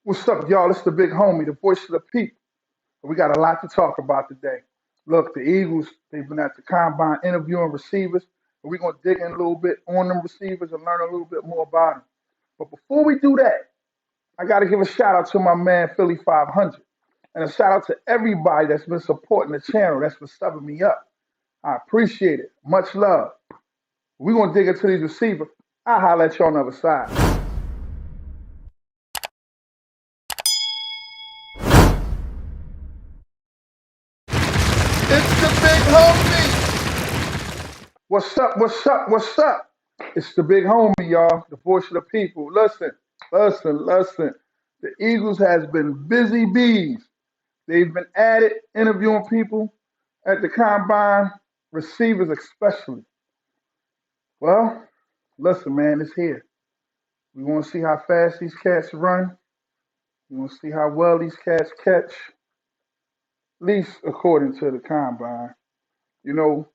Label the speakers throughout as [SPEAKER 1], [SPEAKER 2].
[SPEAKER 1] What's up, y'all? It's the big homie, the voice of the people. We got a lot to talk about today. Look, the Eagles, they've been at the combine interviewing receivers, and we're going to dig in a little bit on them receivers and learn a little bit more about them. But before we do that, I got to give a shout out to my man, Philly 500, and a shout out to everybody that's been supporting the channel, that's been subbing me up. I appreciate it. Much love. We're going to dig into these receivers. I'll holler at you on the other side. It's the big homie. What's up? What's up? What's up? It's the big homie, y'all. The voice of the people. Listen. The Eagles has been busy bees. They've been at it, interviewing people at the combine, receivers especially. Well, listen, man, it's here. We want to see how fast these cats run. We want to see how well these cats catch, at least according to the combine. You know,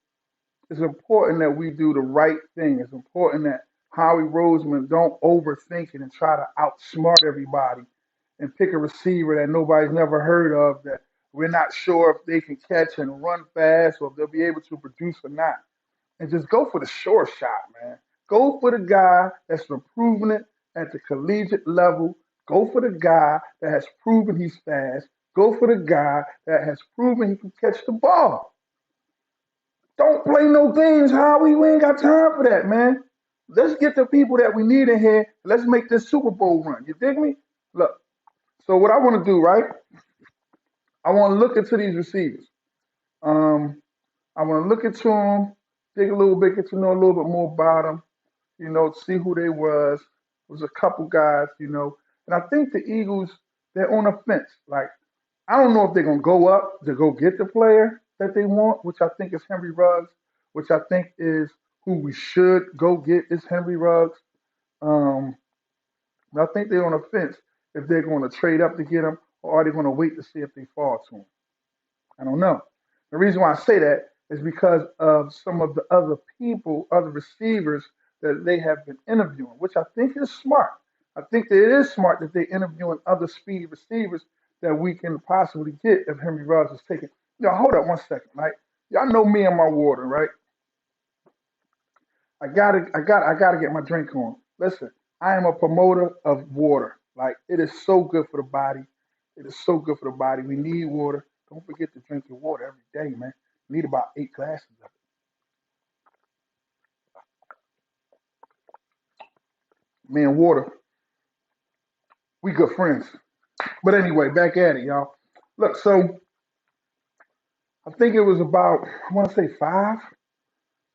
[SPEAKER 1] it's important that we do the right thing. It's important that Howie Roseman don't overthink it and try to outsmart everybody and pick a receiver that nobody's never heard of that we're not sure if they can catch and run fast or if they'll be able to produce or not. And just go for the sure shot, man. Go for the guy that's been proving it at the collegiate level. Go for the guy that has proven he's fast. Go for the guy that has proven he can catch the ball. Don't play no games, Howie. We ain't got time for that, man. Let's get the people that we need in here. Let's make this Super Bowl run. You dig me? Look, so what I want to do, right? I want to look into these receivers. Um, I want to look into them, dig a little bit, get to know a little bit more about them. See who they was. There was a couple guys, and I think the Eagles they're on the fence. Like I don't know if they're gonna go up to go get the player that they want, which I think is Henry Ruggs, which I think is who we should go get is Henry Ruggs. Um, but I think they're on the fence if they're going to trade up to get him or are they going to wait to see if they fall to him. I don't know. The reason why I say that is because of some of the other people, other receivers that they have been interviewing, which I think is smart. I think that it is smart that they're interviewing other speedy receivers that we can possibly get if Henry Ruggs is taken. Hold up one second, right? Y'all know me and my water, right? I gotta get my drink on. Listen, I am a promoter of water. Like it is so good for the body. It is so good for the body. We need water. Don't forget to drink your water every day, man. You need about 8 glasses of it. Man, water. We good friends. But anyway, back at it, y'all. Look, so I think it was about I want to say 5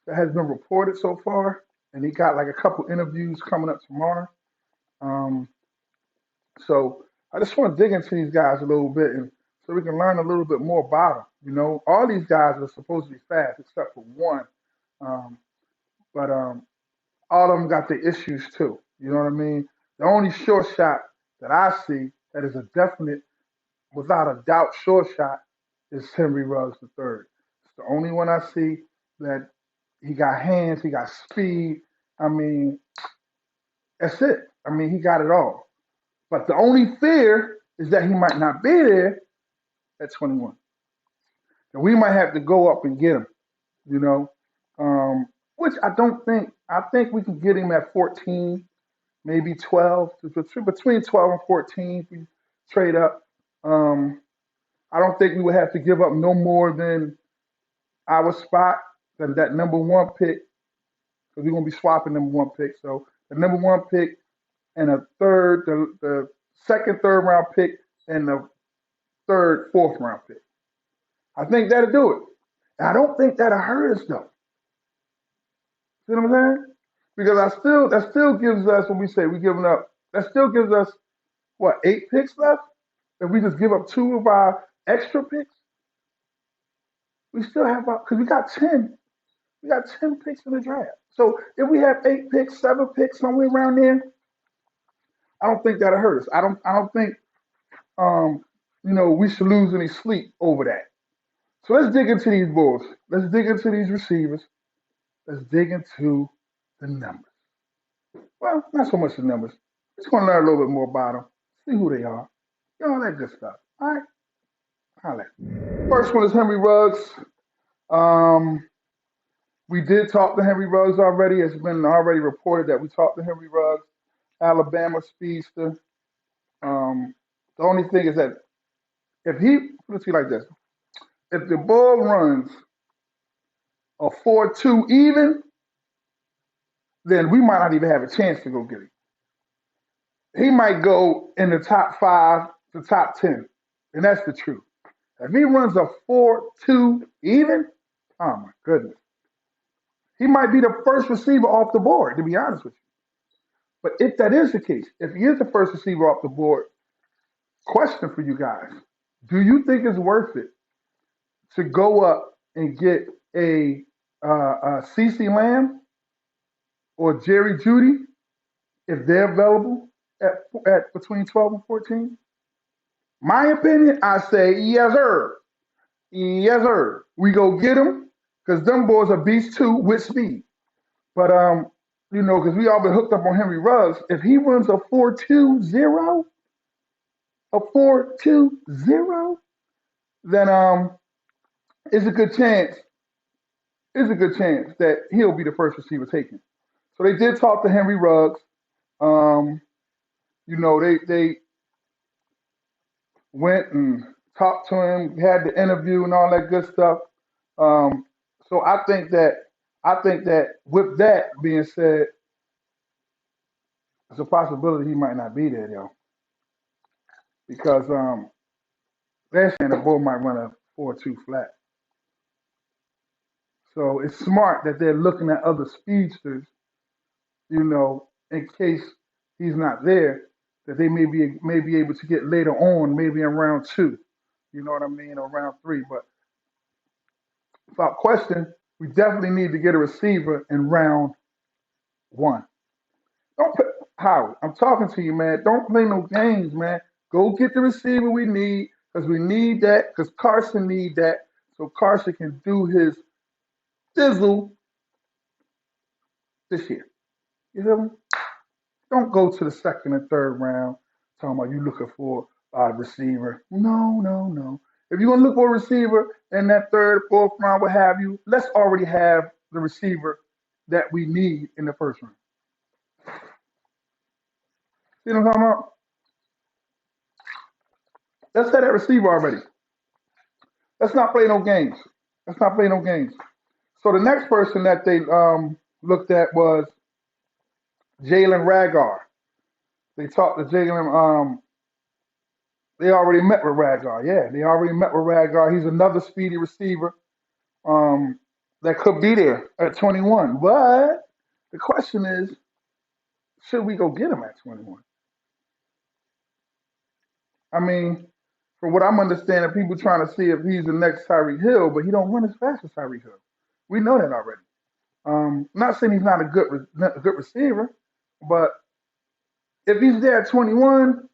[SPEAKER 1] that has been reported so far, and he got like a couple interviews coming up tomorrow. Um, So I just want to dig into these guys a little bit, and so we can learn a little bit more about them. All these guys are supposed to be fast except for one, um, but all of them got their issues too. You know what I mean? The only short shot that I see that is a definite, without a doubt, short shot is Henry Ruggs the third. It's the only one I see that he got hands, he got speed. I mean, that's it. I mean, he got it all. But the only fear is that he might not be there at 21. And we might have to go up and get him, you know, which I don't think. I think we can get him at 14, maybe 12, between 12 and 14 if we trade up. Um, I don't think we would have to give up no more than our spot, than that number one pick, because we're going to be swapping number one pick. So the number one pick and a third, the second, third round pick, and the third, fourth round pick. I think that'll do it. And I don't think that'll hurt us though. See what I'm saying? Because I still that still gives us when we say we're giving up, that still gives us what, 8 picks left? If we just give up 2 of our extra picks, we still have because we got 10. We got 10 picks in the draft. So if we have 8 picks, 7 picks, somewhere around there, I don't think that'll hurt us. I don't think um, we should lose any sleep over that. So let's dig into these bulls. Let's dig into these receivers. Let's dig into the numbers. Well, not so much the numbers. Just want to learn a little bit more about them. See who they are. All that good stuff. All right. Holla. First one is Henry Ruggs. Um, we did talk to Henry Ruggs already. It's been already reported that we talked to Henry Ruggs, Alabama speedster. The only thing is that if he, let's see like this, if the ball runs a 4-2 even, then we might not even have a chance to go get him. He might go in the top 5 to top 10, and that's the truth. If he runs a 4-2 even, oh my goodness. He might be the first receiver off the board, to be honest with you. But if that is the case, if he is the first receiver off the board, question for you guys. Do you think it's worth it to go up and get a CeCe Lamb or Jerry Jeudy if they're available at between 12 and 14? My opinion, I say yes, sir. Yes, sir. We go get them because them boys are beasts too with speed. But because we all been hooked up on Henry Ruggs. If he runs a 4.20, a 4.20, then it's a good chance. It's a good chance that he'll be the first receiver taken. So they did talk to Henry Ruggs. Um, they went and talked to him, had the interview and all that good stuff. So I think that with that being said, it's a possibility he might not be there, yo, because they're saying the bull might run a 4.2 flat. So it's smart that they're looking at other speedsters, in case he's not there, that they may be able to get later on, maybe in round 2. You know what I mean, or round 3. But without question, we definitely need to get a receiver in round 1. Don't put Howie. I'm talking to you, man. Don't play no games, man. Go get the receiver we need because we need that. Because Carson need that so Carson can do his sizzle this year. You feel me? Don't go to the second and third round talking about you looking for a receiver. No, no, no. If you're gonna look for a receiver in that third, fourth round, what have you, let's already have the receiver that we need in the first round. See what I'm talking about? Let's have that receiver already. Let's not play no games. Let's not play no games. So the next person that they looked at was Jalen Reagor. They talked to Jalen. They already met with Reagor. Yeah, they already met with Reagor. He's another speedy receiver that could be there at 21. But the question is, should we go get him at 21? I mean, from what I'm understanding, people trying to see if he's the next Tyreek Hill, but he don't run as fast as Tyreek Hill. We know that already. Not saying he's not a good receiver, but if he's there at 21,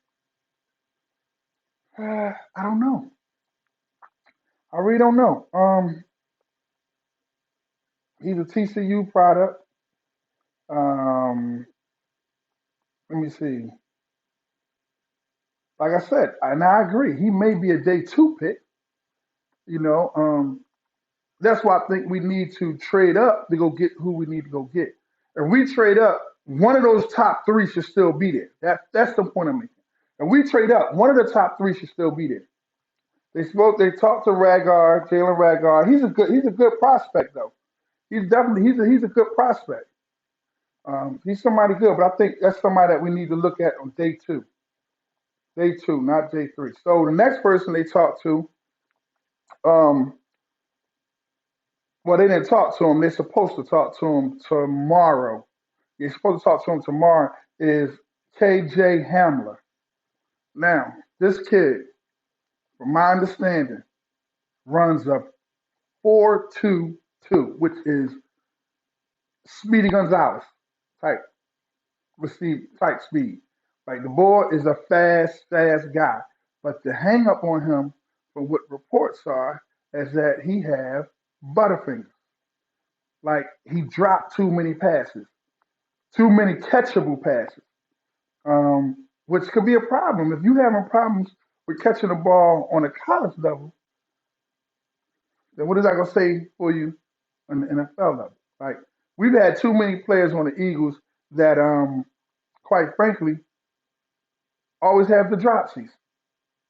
[SPEAKER 1] I don't know. I really don't know. He's a TCU product. Um, Let me see. Like I said, and I agree, he may be a day 2 pick. You know, that's why I think we need to trade up to go get who we need to go get. If we trade up, one of those top 3 should still be there. That's the point I'm making. If we trade up, one of the top 3 should still be there. They talked to Jalen Reagor. He's a good prospect though. He's a good prospect. He's somebody good, but I think that's somebody that we need to look at on day 2. Day 2, not day 3. So the next person they talked to, um, well, they didn't talk to him. They're supposed to talk to him tomorrow. You're supposed to talk to him tomorrow. Is KJ Hamler. Now, this kid, from my understanding, runs a 4.22, which is Speedy Gonzalez type type speed. Like the boy is a fast guy. But the hang up on him, from what reports are, is that he have butterfingers. Like he dropped too many passes, too many catchable passes. which could be a problem. If you having problems with catching the ball on a college level, then what is that gonna say for you on the NFL level? Like we've had too many players on the Eagles that, quite frankly, always have the dropsies.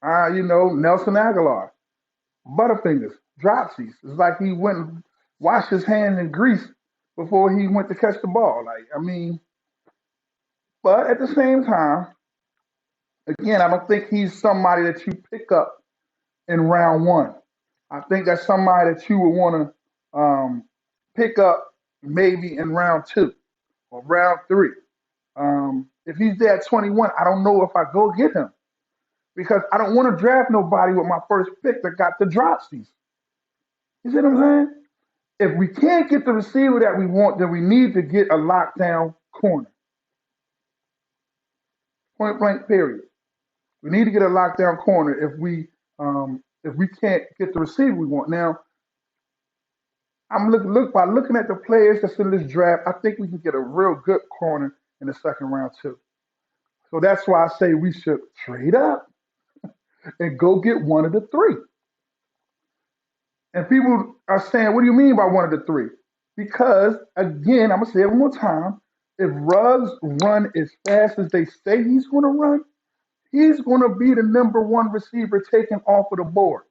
[SPEAKER 1] Nelson Aguilar, Butterfingers, dropsies. It's like he went and washed his hands in grease before he went to catch the ball. Like I mean, but at the same time, again, I don't think he's somebody that you pick up in round one. I think that's somebody that you would want to pick up maybe in round two or round three. If he's there at 21, I don't know if I go get him because I don't want to draft nobody with my first pick that got the dropsies. You see what I'm saying? If we can't get the receiver that we want, then we need to get a lockdown corner. Point blank, period. We need to get a lockdown corner if we can't get the receiver we want. Now, I'm by looking at the players that's in this draft, I think we can get a real good corner in the second round too. So that's why I say we should trade up and go get one of the three. And people are saying, what do you mean by one of the three? Because again, I'm gonna say it one more time. If Ruggs run as fast as they say he's gonna run, he's gonna be the number one receiver taken off of the board.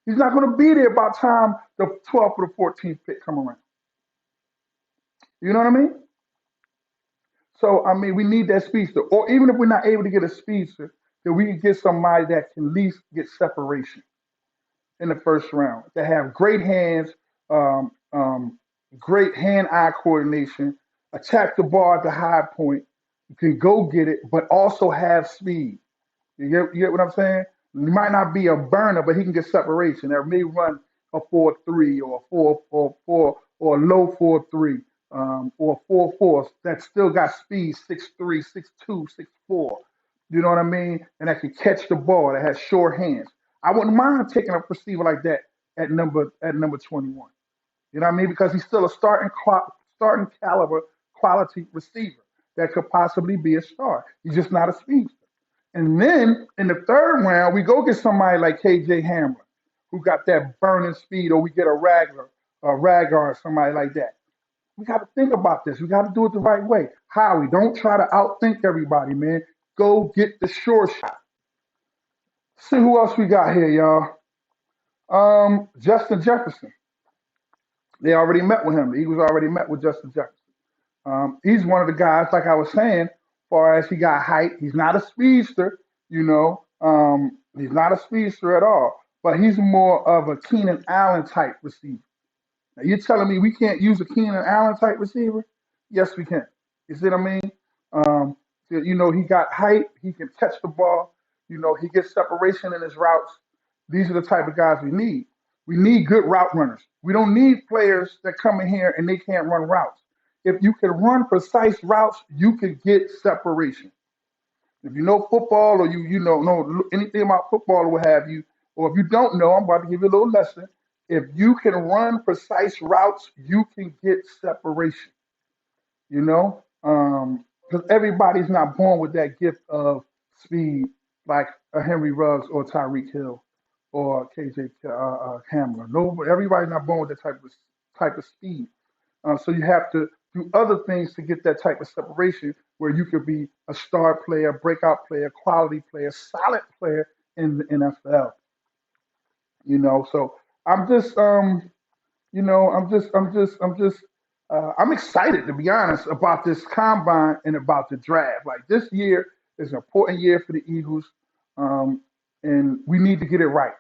[SPEAKER 1] He's not gonna be there by the time the 12th or the 14th pick come around. You know what I mean? So I mean, we need that speedster, or even if we're not able to get a speedster, then we can get somebody that can at least get separation in the first round. That have great hands, um, um, great hand-eye coordination, attack the ball at the high point, you can go get it, but also have speed. You get what I'm saying? He might not be a burner, but he can get separation. Or may run a 4-3 or a 4-4 or a low 4-3 or a 4-4 that still got speed 6'3", 6'2", 6'4". You know what I mean? And that can catch the ball. That has short hands. I wouldn't mind taking a receiver like that at number 21. You know what I mean? Because he's still a starting caliber quality receiver that could possibly be a star. He's just not a speedster. And then in the third round, we go get somebody like KJ Hamler, who got that burning speed, or we get a Ragar, or somebody like that. We got to think about this. We got to do it the right way. Howie, don't try to outthink everybody, man. Go get the sure shot. See who else we got here, y'all. Justin Jefferson. They already met with him. The Eagles already met with Justin Jefferson. He's one of the guys, like I was saying, as far as he got height. He's not a speedster, you know. He's not a speedster at all. But he's more of a Keenan Allen type receiver. Now, you're telling me we can't use a Keenan Allen type receiver? Yes, we can. You see what I mean? Um, he got height. He can catch the ball. He gets separation in his routes. These are the type of guys we need. We need good route runners. We don't need players that come in here and they can't run routes. If you can run precise routes, you can get separation. If you know football or you know anything about football or what have you, or if you don't know, I'm about to give you a little lesson. If you can run precise routes, you can get separation. You know, because everybody's not born with that gift of speed like a Henry Ruggs or Tyreek Hill or KJ Hamler. No, everybody's not born with that type of speed. So you have to do other things to get that type of separation where you could be a star player, breakout player, quality player, solid player in the NFL. So I'm just I'm excited to be honest about this combine and about the draft. Like this year is an important year for the Eagles, um, and we need to get it right.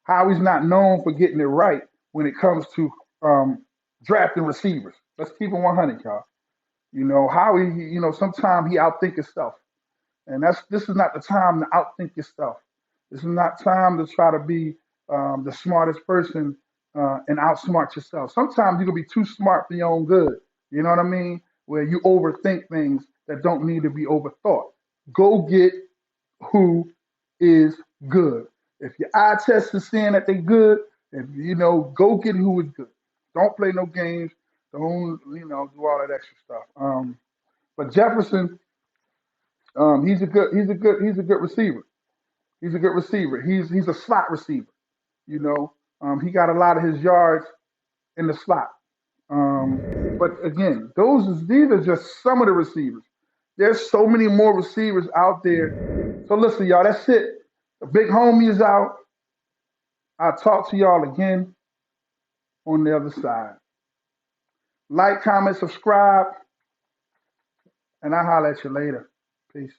[SPEAKER 1] Howie's not known for getting it right when it comes to um, drafting receivers. Let's keep it 100, y'all. Howie, sometimes he outthink himself. And this is not the time to outthink yourself. This is not time to try to be the smartest person and outsmart yourself. Sometimes you can be too smart for your own good. You know what I mean? Where you overthink things that don't need to be overthought. Go get who is good. If your eye test is saying that they're good, go get who is good. Don't play no games. Don't do all that extra stuff. But Jefferson, He's a good receiver. He's a good receiver. He's a slot receiver. You know, he got a lot of his yards in the slot. But again, these are just some of the receivers. There's so many more receivers out there. So listen, y'all, that's it. The big homie is out. I'll talk to y'all again on the other side. Like, comment, subscribe, and I'll holler at you later. Peace.